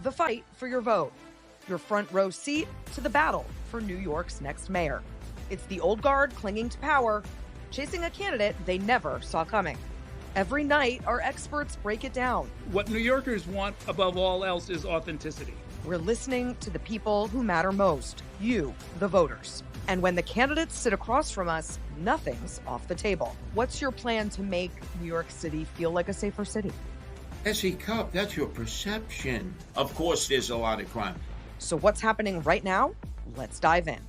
the fight for your vote, your front row seat to the battle for New York's next mayor. It's the old guard clinging to power, chasing a candidate they never saw coming. Every night, our experts break it down. What New Yorkers want above all else is authenticity. We're listening to the people who matter most, you, the voters. And when the candidates sit across from us, nothing's off the table. What's your plan to make New York City feel like a safer city? Cupp, that's your perception. Of course, there's a lot of crime. So what's happening right now? Let's dive in.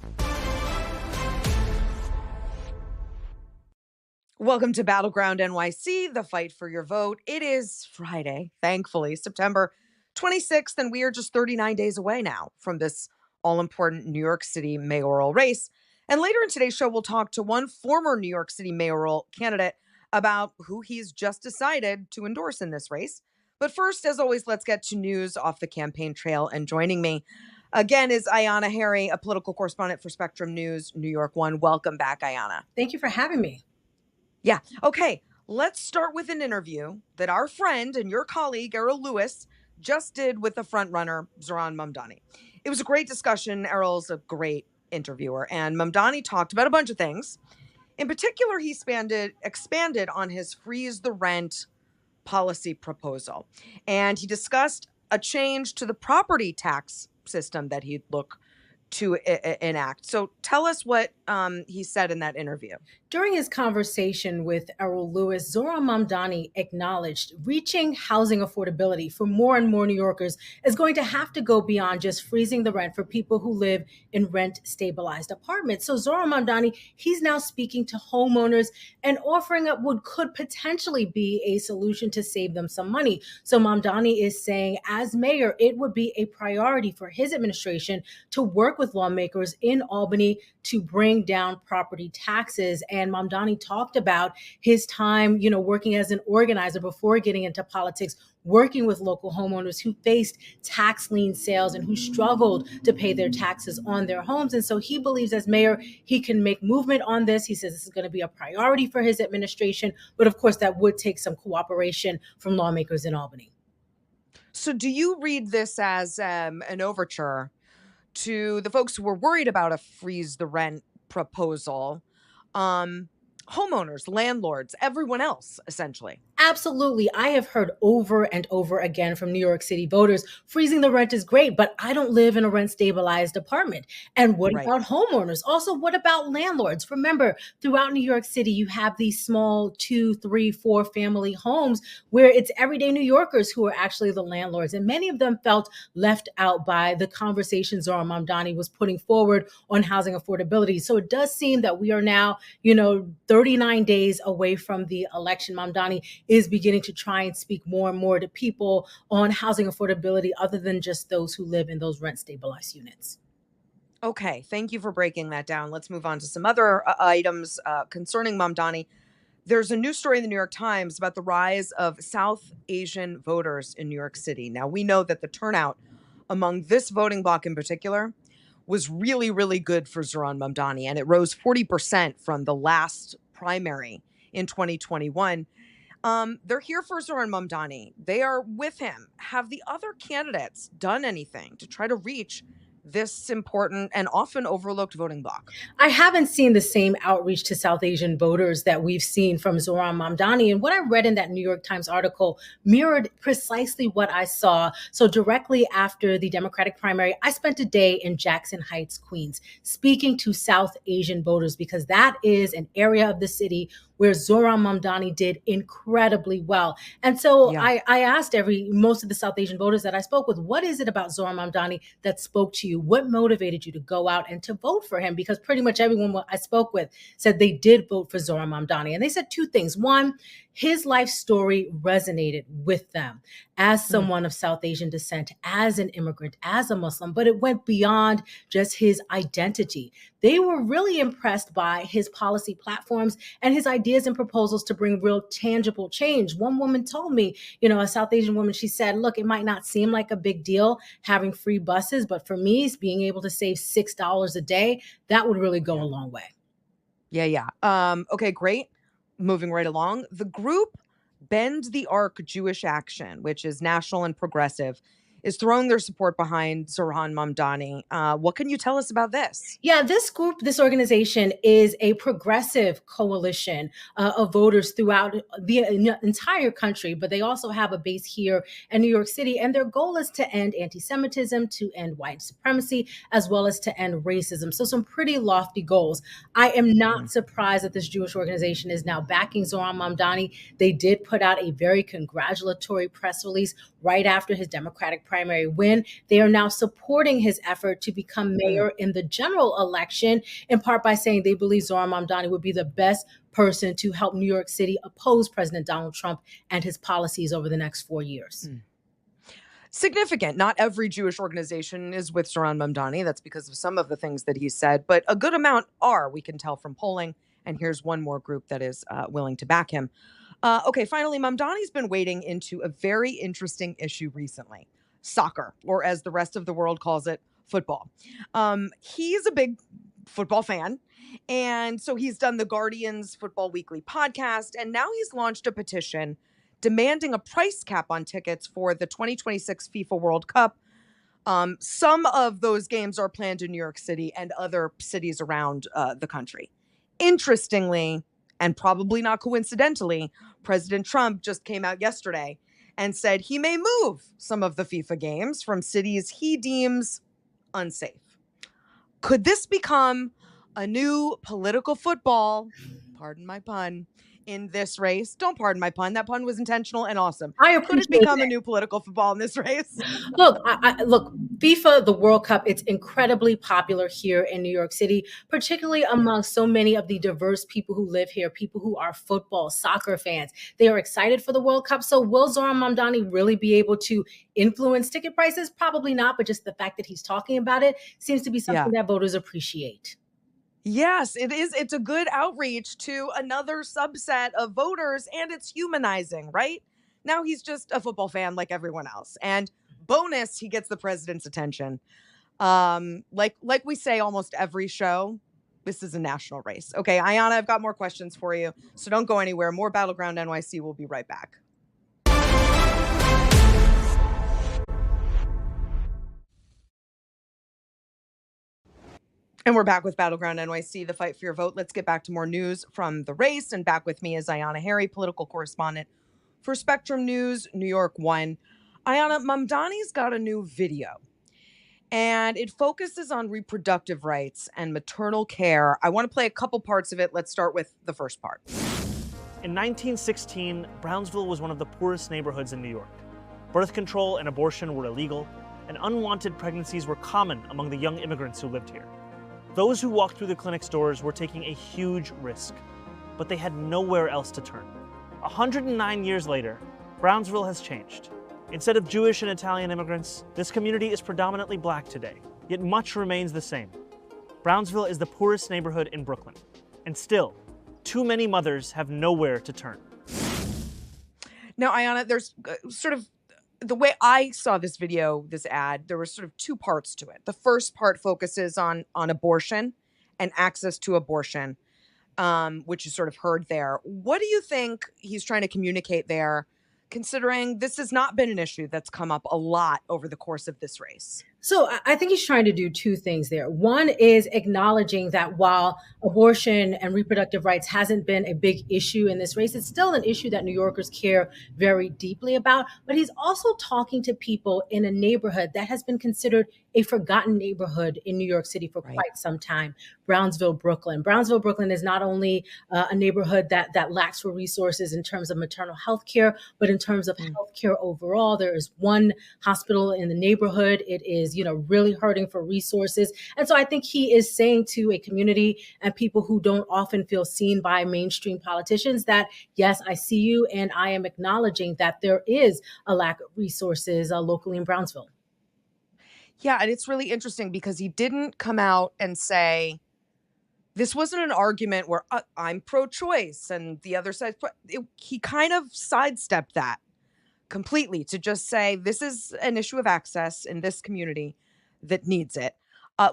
Welcome to Battleground NYC, the fight for your vote. It is Friday, thankfully, September 26th, and we are just 39 days away now from this all-important New York City mayoral race. And later in today's show, we'll talk to one former New York City mayoral candidate about who he's just decided to endorse in this race. But first, as always, let's get to news off the campaign trail. And joining me again is Ayanna Harry, a political correspondent for Spectrum News, New York One. Welcome back, Ayanna. Thank you for having me. Yeah. Okay. Let's start with an interview that our friend and your colleague, Errol Lewis, just did with the frontrunner, Zohran Mamdani. It was a great discussion. Errol's a great interviewer, and Mamdani talked about a bunch of things. In particular, he expanded on his freeze the rent policy proposal, and he discussed a change to the property tax system that he'd look to enact. So tell us what he said in that interview. During his conversation with Errol Lewis, Zohran Mamdani acknowledged reaching housing affordability for more and more New Yorkers is going to have to go beyond just freezing the rent for people who live in rent-stabilized apartments. So Zohran Mamdani, he's now speaking to homeowners and offering up what could potentially be a solution to save them some money. So Mamdani is saying, as mayor, it would be a priority for his administration to work with lawmakers in Albany to bring down property taxes. And Mamdani talked about his time, working as an organizer before getting into politics, working with local homeowners who faced tax lien sales and who struggled to pay their taxes on their homes. And so he believes as mayor, he can make movement on this. He says this is going to be a priority for his administration. But of course, that would take some cooperation from lawmakers in Albany. So do you read this as an overture to the folks who were worried about a freeze the rent proposal, homeowners, landlords, everyone else, essentially? Absolutely. I have heard over and over again from New York City voters, freezing the rent is great, but I don't live in a rent-stabilized apartment. And what about homeowners? Also, what about landlords? Remember, throughout New York City, you have these small 2, 3, 4 family homes where it's everyday New Yorkers who are actually the landlords. And many of them felt left out by the conversation Zohran Mamdani was putting forward on housing affordability. So it does seem that we are now, 39 days away from the election. Mamdani is beginning to try and speak more and more to people on housing affordability other than just those who live in those rent-stabilized units. Okay, thank you for breaking that down. Let's move on to some other items concerning Mamdani. There's a news story in the New York Times about the rise of South Asian voters in New York City. Now, we know that the turnout among this voting bloc in particular was really, really good for Zohran Mamdani, and it rose 40% from the last primary in 2021. They're here for Zohran Mamdani. They are with him. Have the other candidates done anything to try to reach this important and often overlooked voting bloc? I haven't seen the same outreach to South Asian voters that we've seen from Zohran Mamdani. And what I read in that New York Times article mirrored precisely what I saw. So directly after the Democratic primary, I spent a day in Jackson Heights, Queens, speaking to South Asian voters, because that is an area of the city where Zohran Mamdani did incredibly well. And so I asked most of the South Asian voters that I spoke with, what is it about Zohran Mamdani that spoke to you? What motivated you to go out and to vote for him? Because pretty much everyone I spoke with said they did vote for Zohran Mamdani. And they said two things. One, his life story resonated with them as someone of South Asian descent, as an immigrant, as a Muslim, but it went beyond just his identity. They were really impressed by his policy platforms and his ideas and proposals to bring real tangible change. One woman told me, a South Asian woman, she said, look, it might not seem like a big deal having free buses, but for me, being able to save $6 a day, that would really go a long way. Yeah. Okay, great. Moving right along, the group Bend the Arc Jewish Action, which is national and progressive, is throwing their support behind Zohran Mamdani. What can you tell us about this? Yeah, this organization is a progressive coalition of voters throughout the entire country, but they also have a base here in New York City. And their goal is to end anti-Semitism, to end white supremacy, as well as to end racism. So some pretty lofty goals. I am not surprised that this Jewish organization is now backing Zohran Mamdani. They did put out a very congratulatory press release right after his Democratic primary win. They are now supporting his effort to become mayor in the general election, in part by saying they believe Zohran Mamdani would be the best person to help New York City oppose President Donald Trump and his policies over the next 4 years. Significant. Not every Jewish organization is with Zohran Mamdani. That's because of some of the things that he said, but a good amount are, we can tell from polling. And here's one more group that is willing to back him. Okay, finally, Mamdani's been wading into a very interesting issue recently. Soccer, or as the rest of the world calls it, football. He's a big football fan. And so he's done the Guardian's Football Weekly podcast. And now he's launched a petition demanding a price cap on tickets for the 2026 FIFA World Cup. Some of those games are planned in New York City and other cities around the country. Interestingly, and probably not coincidentally, President Trump just came out yesterday and said he may move some of the FIFA games from cities he deems unsafe. Could this become a new political football, pardon my pun, in this race? Don't pardon my pun. That pun was intentional and awesome. I appreciate Could it become a new political football in this race? Look, look, FIFA, the World Cup, it's incredibly popular here in New York City, particularly among so many of the diverse people who live here, people who are football, soccer fans. They are excited for the World Cup. So will Zohran Mamdani really be able to influence ticket prices? Probably not, but just the fact that he's talking about it seems to be something that voters appreciate. Yes, it is. It's a good outreach to another subset of voters, and it's humanizing, right? Now he's just a football fan like everyone else. And bonus, he gets the president's attention. Like we say almost every show, this is a national race. Okay, Ayanna, I've got more questions for you, so don't go anywhere. More Battleground NYC. We'll be right back. And we're back with Battleground NYC, the fight for your vote. Let's get back to more news from the race. And back with me is Ayanna Harry, political correspondent for Spectrum News, New York 1. Ayanna, Mamdani's got a new video, and it focuses on reproductive rights and maternal care. I want to play a couple parts of it. Let's start with the first part. In 1916, Brownsville was one of the poorest neighborhoods in New York. Birth control and abortion were illegal, and unwanted pregnancies were common among the young immigrants who lived here. Those who walked through the clinic's doors were taking a huge risk, but they had nowhere else to turn. 109 years later, Brownsville has changed. Instead of Jewish and Italian immigrants, this community is predominantly black today, yet much remains the same. Brownsville is the poorest neighborhood in Brooklyn, and still, too many mothers have nowhere to turn. Now, Ayanna, there's sort of, the way I saw this video, this ad, there were sort of two parts to it. The first part focuses on abortion and access to abortion, which you sort of heard there. What do you think he's trying to communicate there, considering this has not been an issue that's come up a lot over the course of this race? So I think he's trying to do two things there. One is acknowledging that while abortion and reproductive rights hasn't been a big issue in this race, it's still an issue that New Yorkers care very deeply about. But he's also talking to people in a neighborhood that has been considered a forgotten neighborhood in New York City for quite some time, Brownsville, Brooklyn. Brownsville, Brooklyn is not only a neighborhood that lacks for resources in terms of maternal health care, but in terms of health care overall. There is one hospital in the neighborhood. It is really hurting for resources. And so I think he is saying to a community and people who don't often feel seen by mainstream politicians that, yes, I see you, and I am acknowledging that there is a lack of resources locally in Brownsville. Yeah, and it's really interesting because he didn't come out and say, this wasn't an argument where I'm pro-choice and the other side. He kind of sidestepped that completely to just say this is an issue of access in this community that needs it.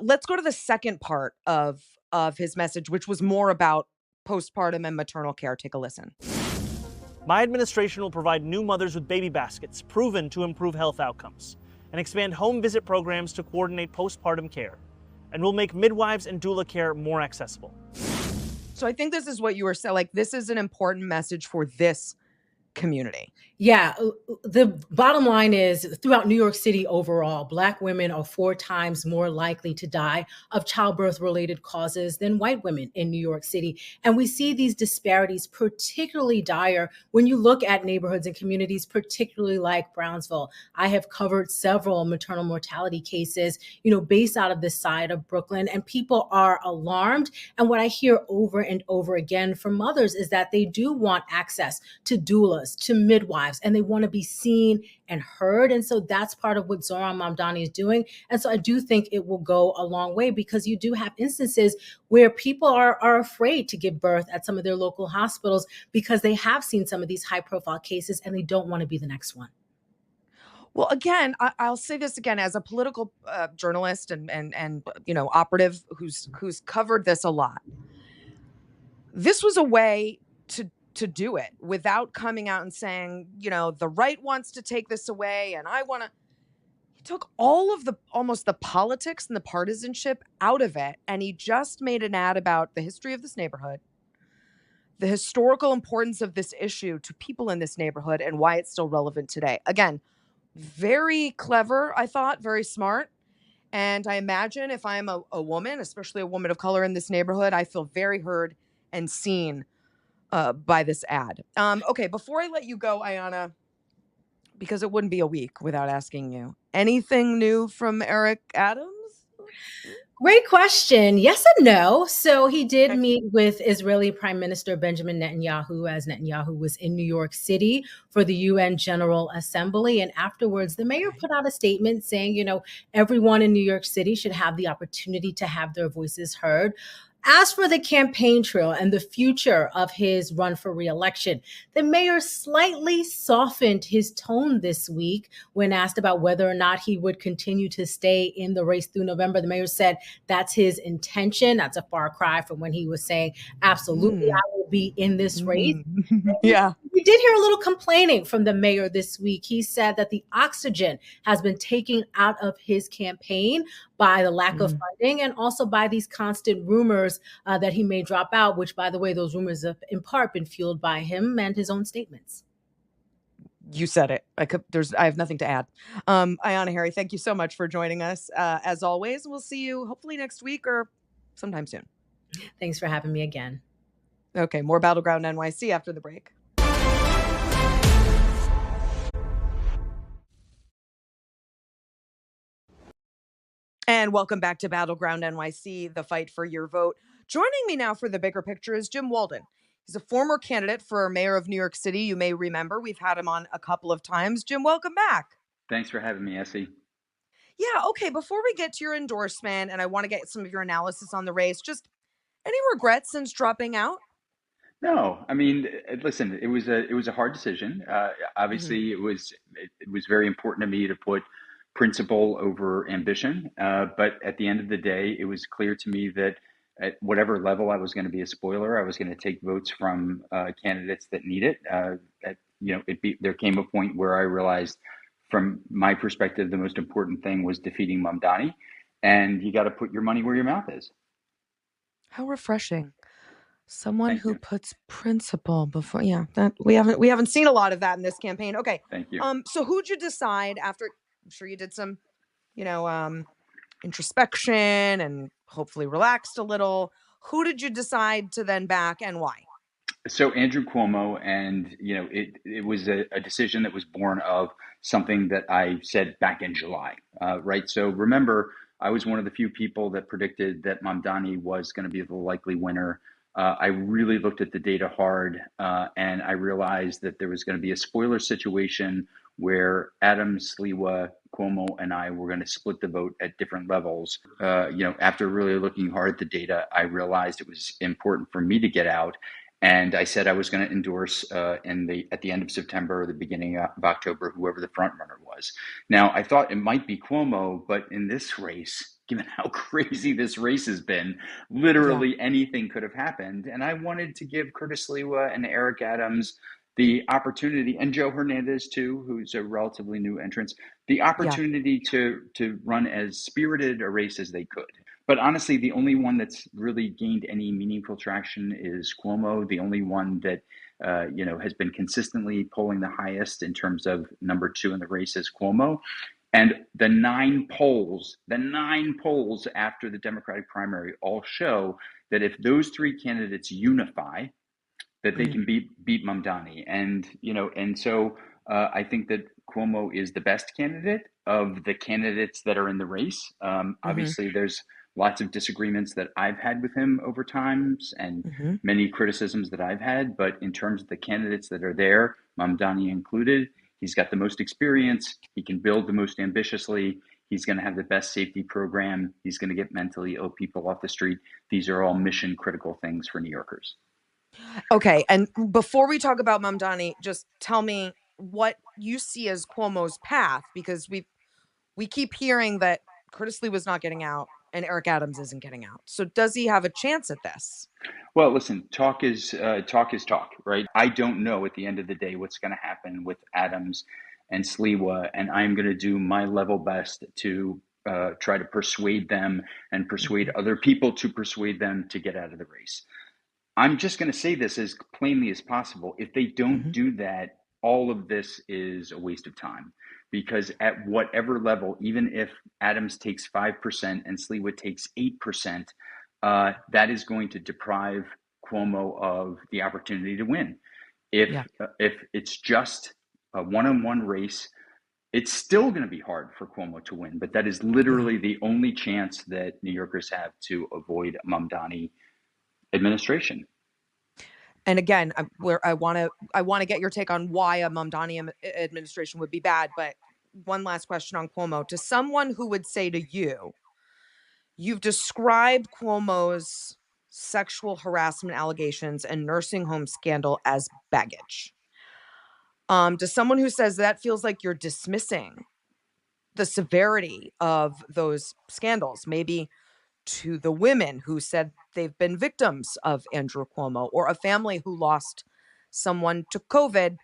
Let's go to the second part of his message, which was more about postpartum and maternal care. Take a listen. My administration will provide new mothers with baby baskets proven to improve health outcomes. and expand home visit programs to coordinate postpartum care. And we'll make midwives and doula care more accessible. So I think this is what you were saying. Like, this is an important message for this community. Yeah, the bottom line is throughout New York City overall, Black women are 4 times more likely to die of childbirth-related causes than white women in New York City. And we see these disparities particularly dire when you look at neighborhoods and communities, particularly like Brownsville. I have covered several maternal mortality cases, based out of this side of Brooklyn, and people are alarmed. And what I hear over and over again from mothers is that they do want access to doulas, to midwives, and they want to be seen and heard. And so that's part of what Zohran Mamdani is doing. And so I do think it will go a long way, because you do have instances where people are afraid to give birth at some of their local hospitals because they have seen some of these high profile cases and they don't want to be the next one. Well, again, I'll say this again as a political journalist and operative who's covered this a lot. This was a way to do it without coming out and saying, the right wants to take this away and I want to. He took all of almost the politics and the partisanship out of it, and he just made an ad about the history of this neighborhood, the historical importance of this issue to people in this neighborhood, and why it's still relevant today. Again, very clever, I thought, very smart. And I imagine if I'm a woman, especially a woman of color in this neighborhood, I feel very heard and seen by this ad. Okay, before I let you go, Ayanna, because it wouldn't be a week without asking you, anything new from Eric Adams? Great question. Yes and no. So he did meet with Israeli Prime Minister Benjamin Netanyahu as Netanyahu was in New York City for the UN General Assembly. And afterwards, the mayor put out a statement saying, everyone in New York City should have the opportunity to have their voices heard. As for the campaign trail and the future of his run for re-election, the mayor slightly softened his tone this week when asked about whether or not he would continue to stay in the race through November. The mayor said that's his intention. That's a far cry from when he was saying, absolutely, I will be in this race. Yeah. We did hear a little complaining from the mayor this week. He said that the oxygen has been taken out of his campaign by the lack of funding and also by these constant rumors that he may drop out, which, by the way, those rumors have in part been fueled by him and his own statements. You said it. I have nothing to add. Ayanna Harry, thank you so much for joining us. As always, we'll see you hopefully next week or sometime soon. Thanks for having me again. Okay, more Battleground NYC after the break. And welcome back to Battleground NYC, the fight for your vote. Joining me now for the bigger picture is Jim Walden. He's a former candidate for mayor of New York City. You may remember we've had him on a couple of times. Jim, welcome back. Thanks for having me, Essie. Yeah, okay, before we get to your endorsement, and I want to get some of your analysis on the race, just any regrets since dropping out? No, I mean, listen, it was a hard decision. Obviously, it was very important to me to put principle over ambition. But at the end of the day, it was clear to me that at whatever level I was going to be a spoiler, I was going to take votes from candidates that need it. There came a point where I realized, from my perspective, the most important thing was defeating Mamdani, and you got to put your money where your mouth is. How refreshing. Someone who puts principle before, that we haven't seen a lot of that in this campaign. Okay. Thank you. So who'd you decide after? I'm sure you did some, introspection and hopefully relaxed a little. Who did you decide to then back and why? So Andrew Cuomo, and it was a decision that was born of something that I said back in July, right? So remember, I was one of the few people that predicted that Mamdani was going to be the likely winner. I really looked at the data hard, and I realized that there was going to be a spoiler situation where Adams, Sliwa, Cuomo, and I were going to split the vote at different levels. After really looking hard at the data, I realized it was important for me to get out. And I said I was going to endorse at the end of September or the beginning of October, whoever the front runner was. Now, I thought it might be Cuomo, but in this race, given how crazy this race has been, literally anything could have happened. And I wanted to give Curtis Sliwa and Eric Adams The opportunity, and Joe Hernandez too, who's a relatively new entrant, the Yeah. opportunity to run as spirited a race as they could. But honestly, the only one that's really gained any meaningful traction is Cuomo. The only one that has been consistently polling the highest in terms of number two in the race is Cuomo. And the nine polls after the Democratic primary all show that if those three candidates unify, that they can beat Mamdani, and so I think that Cuomo is the best candidate of the candidates that are in the race. Obviously, there's lots of disagreements that I've had with him over times, and many criticisms that I've had. But in terms of the candidates that are there, Mamdani included, he's got the most experience. He can build the most ambitiously. He's going to have the best safety program. He's going to get mentally ill people off the street. These are all mission critical things for New Yorkers. Okay, and before we talk about Mamdani, just tell me what you see as Cuomo's path, because we keep hearing that Curtis Lee was not getting out and Eric Adams isn't getting out. So does he have a chance at this? Well, listen, talk is talk, right? I don't know at the end of the day what's going to happen with Adams and Sliwa, and I'm going to do my level best to try to persuade them and persuade other people to persuade them to get out of the race. I'm just going to say this as plainly as possible. If they don't do that, all of this is a waste of time, because at whatever level, even if Adams takes 5% and Sliwa takes 8%, that is going to deprive Cuomo of the opportunity to win. If it's just a one-on-one race, it's still going to be hard for Cuomo to win, but that is literally the only chance that New Yorkers have to avoid Mamdani administration. And again, I want to get your take on why a Mamdani administration would be bad. But one last question on Cuomo. To someone who would say to you, you've described Cuomo's sexual harassment allegations and nursing home scandal as baggage. To someone who says that feels like you're dismissing the severity of those scandals, maybe to the women who said they've been victims of Andrew Cuomo, or a family who lost someone to COVID,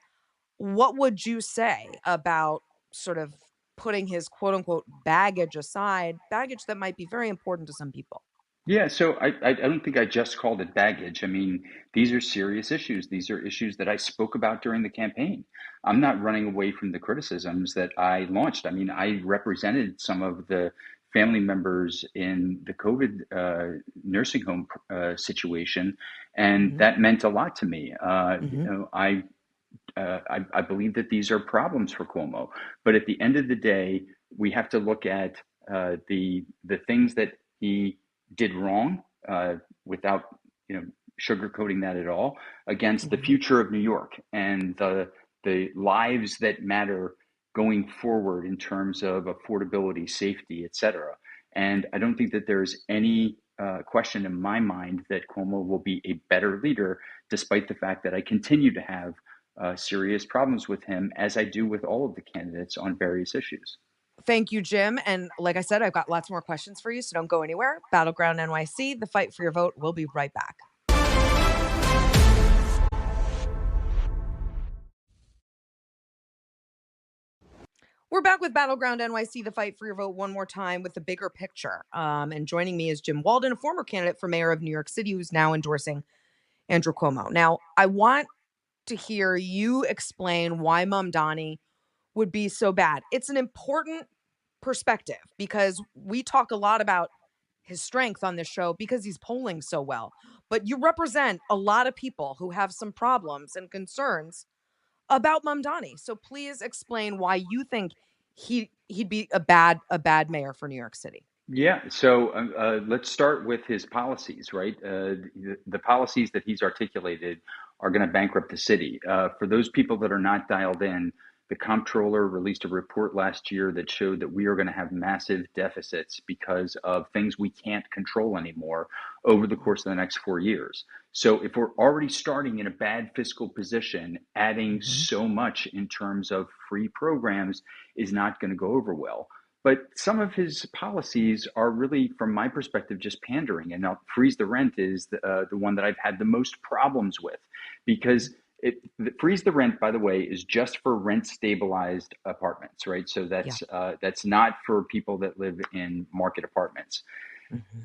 what would you say about sort of putting his quote unquote baggage aside, baggage that might be very important to some people? Yeah, so I don't think I just called it baggage. I mean, these are serious issues. These are issues that I spoke about during the campaign. I'm not running away from the criticisms that I launched. I mean, I represented some of the family members in the COVID nursing home situation, and that meant a lot to me. I believe that these are problems for Cuomo, but at the end of the day, we have to look at the things that he did wrong without sugarcoating that at all, against the future of New York and the lives that matter going forward in terms of affordability, safety, et cetera. And I don't think that there's any question in my mind that Cuomo will be a better leader, despite the fact that I continue to have serious problems with him, as I do with all of the candidates on various issues. Thank you, Jim. And like I said, I've got lots more questions for you, so don't go anywhere. Battleground NYC, the fight for your vote. We'll be right back. We're back with Battleground NYC, the fight for your vote, one more time with the bigger picture. And joining me is Jim Walden, a former candidate for mayor of New York City, who's now endorsing Andrew Cuomo. Now, I want to hear you explain why Mamdani would be so bad. It's an important perspective because we talk a lot about his strength on this show because he's polling so well. But you represent a lot of people who have some problems and concerns about Mamdani. So please explain why you think he'd be a bad mayor for New York City. Yeah, so let's start with his policies, right? The policies that he's articulated are going to bankrupt the city. For those people that are not dialed in, the comptroller released a report last year that showed that we are going to have massive deficits because of things we can't control anymore over the course of the next 4 years. So if we're already starting in a bad fiscal position, adding so much in terms of free programs is not going to go over well. But some of his policies are really, from my perspective, just pandering. And now freeze the rent is the one that I've had the most problems with, because Freeze the rent, by the way, is just for rent stabilized apartments, right? So Yeah. that's not for people that live in market apartments. Mm-hmm.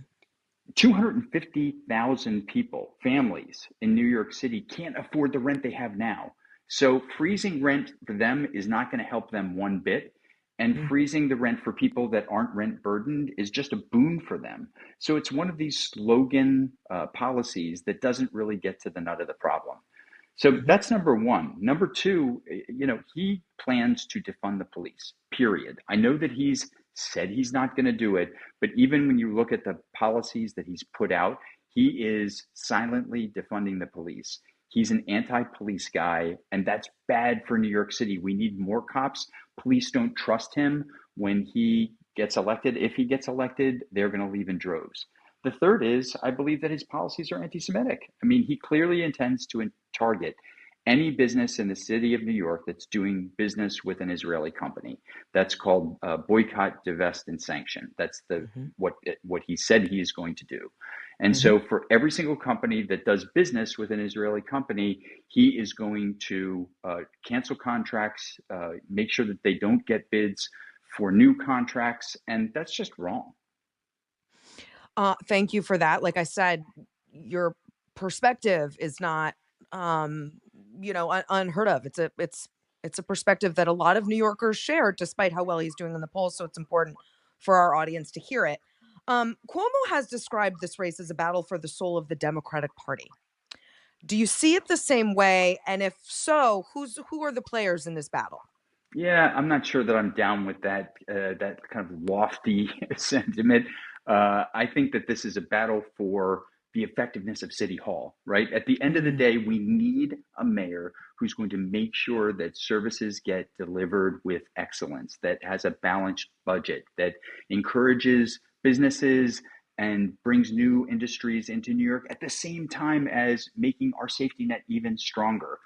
250,000 people, families in New York City can't afford the rent they have now. So freezing rent for them is not going to help them one bit. And Mm-hmm. freezing the rent for people that aren't rent burdened is just a boon for them. So it's one of these slogan policies that doesn't really get to the nut of the problem. So Mm-hmm. that's number one. Number two, he plans to defund the police, period. I know that he's said he's not going to do it, but even when you look at the policies that he's put out, he is silently defunding the police. He's an anti-police guy, and that's bad for New York City. We need more cops. Police don't trust him when he gets elected. If he gets elected, they're going to leave in droves. The third is, I believe that his policies are anti Semitic. I mean, he clearly intends to target any business in the city of New York that's doing business with an Israeli company. That's called boycott, divest, and sanction. That's Mm-hmm. what he said he is going to do. And Mm-hmm. so, for every single company that does business with an Israeli company, he is going to cancel contracts, make sure that they don't get bids for new contracts, and that's just wrong. Thank you for that. Like I said, your perspective is not, unheard of. It's a perspective that a lot of New Yorkers share, despite how well he's doing in the polls. So it's important for our audience to hear it. Cuomo has described this race as a battle for the soul of the Democratic Party. Do you see it the same way? And if so, who are the players in this battle? Yeah, I'm not sure that I'm down with that kind of lofty sentiment. I think that this is a battle for the effectiveness of City Hall, right? At the end of the Mm, day, we need a mayor who's going to make sure that services get delivered with excellence, that has a balanced budget, that encourages businesses and brings new industries into New York at the same time as making our safety net even stronger.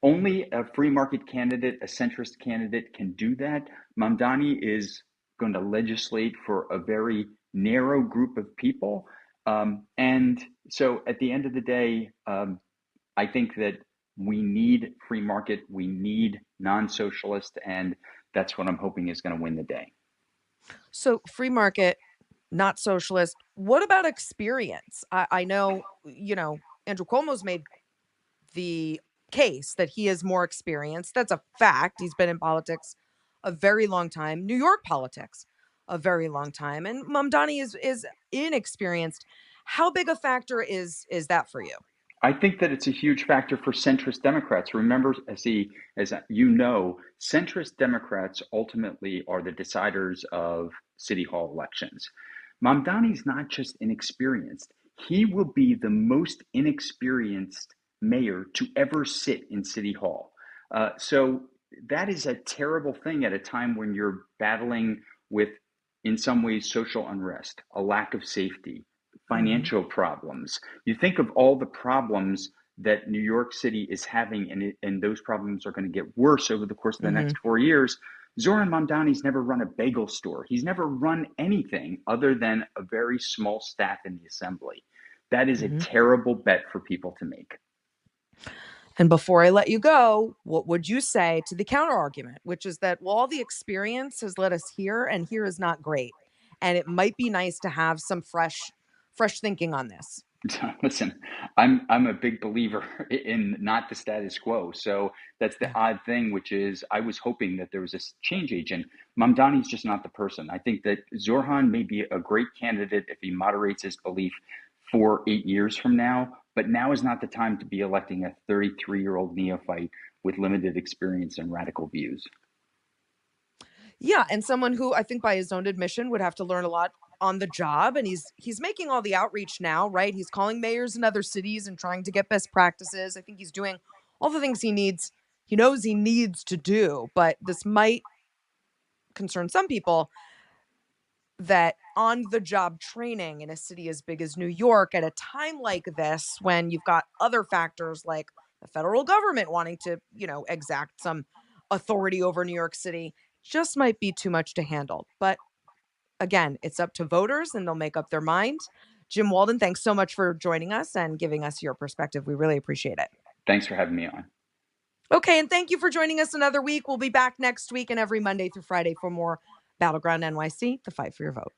Only a free market candidate, a centrist candidate, can do that. Mamdani is going to legislate for a very narrow group of people. And so at the end of the day, I think that we need free market, we need non socialist, and that's what I'm hoping is going to win the day. So free market, not socialist. What about experience? I know, Andrew Cuomo's made the case that he is more experienced. That's a fact. He's been in politics a very long time, New York politics a very long time, and Mamdani is inexperienced. How big a factor is that for you? I think that it's a huge factor for centrist Democrats. Remember, as you know, centrist Democrats ultimately are the deciders of city hall elections. Mamdani's not just inexperienced; he will be the most inexperienced mayor to ever sit in city hall. So that is a terrible thing at a time when you're battling with, in some ways, social unrest, a lack of safety, Hmm. financial problems. You think of all the problems that New York City is having, and those problems are going to get worse over the course of the Hmm. next 4 years. Zohran Mamdani's never run a bagel store. He's never run anything other than a very small staff in the assembly. That is a Hmm. terrible bet for people to make. And before I let you go, what would you say to the counter argument, which is that, well, all the experience has led us here, and here is not great, and it might be nice to have some fresh thinking on this. Listen, I'm a big believer in not the status quo. So that's the Yeah. odd thing, which is I was hoping that there was a change agent. Mamdani's just not the person. I think that Zorhan may be a great candidate if he moderates his belief for 8 years from now, but now is not the time to be electing a 33-year-old neophyte with limited experience and radical views. Yeah, and someone who I think by his own admission would have to learn a lot on the job, and he's making all the outreach now, right? He's calling mayors in other cities and trying to get best practices. I think he's doing all the things he knows he needs to do, but this might concern some people that on the job training in a city as big as New York at a time like this when you've got other factors like the federal government wanting to, exact some authority over New York City just might be too much to handle. But again, it's up to voters and they'll make up their mind. Jim Walden, thanks so much for joining us and giving us your perspective. We really appreciate it. Thanks for having me on. Okay, and thank you for joining us another week. We'll be back next week and every Monday through Friday for more Battleground NYC, the fight for your vote.